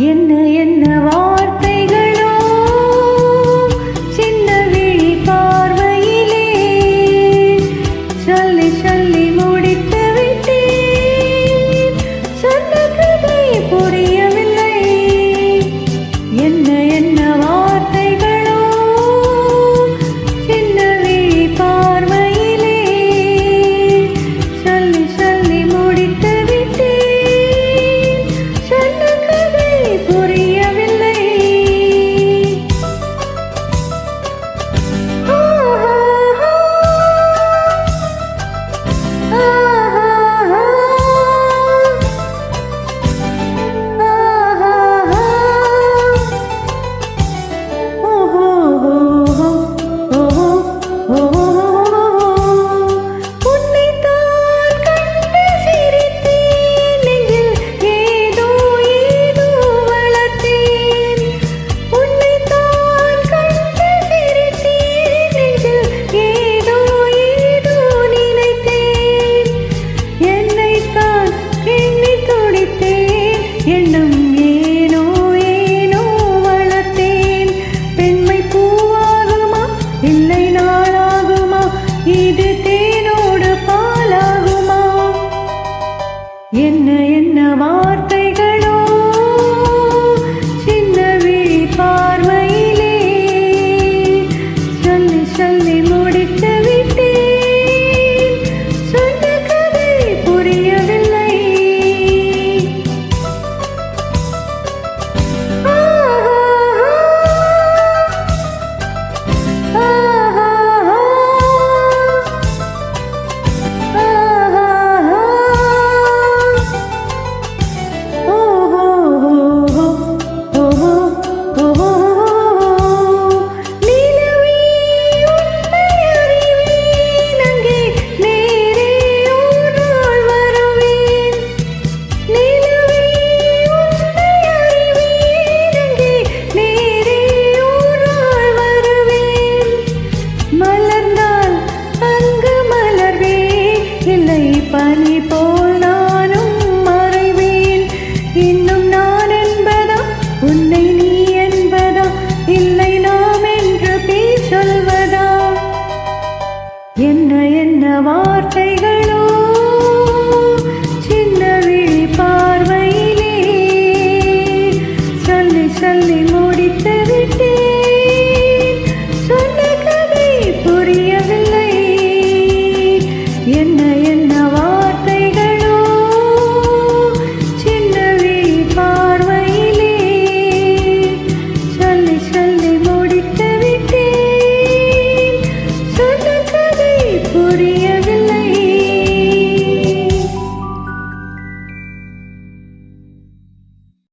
என்ன என்ன வார்த்தைகளோ சின்ன விழி பார்வையிலே சொல்லி சொல்லி முடித்து விட்டேன். சொன்ன கதை புரியவில்லை. என்ன என்ன வார்த்தைகளோ சின்ன விழி பார்வையிலே சொல்லி சொல்லி முடித்து விட்டேன். சொன்ன கதை புரியவில்லை. எண்ணம் ஏனோ ஏனோ வளர்த்தேன். பெண்மை பூவாகுமா இல்லை நாளாகுமா? இது தேனோடு பாலாகுமா? என்ன என்ன வார்த்தைகளோ சின்ன விழி பார்வையிலே சொல்லி சொல்லி முடித்து விட்டேன். சொன்ன கதை புரியவில்லை. பனி போல் நானும் மறைவேன். இன்னும் நான் என்பதா உன்னை நீ என்பதா இல்லை நாம் என்று பேர் சொல்வதா? என்ன என்ன வார்த்தை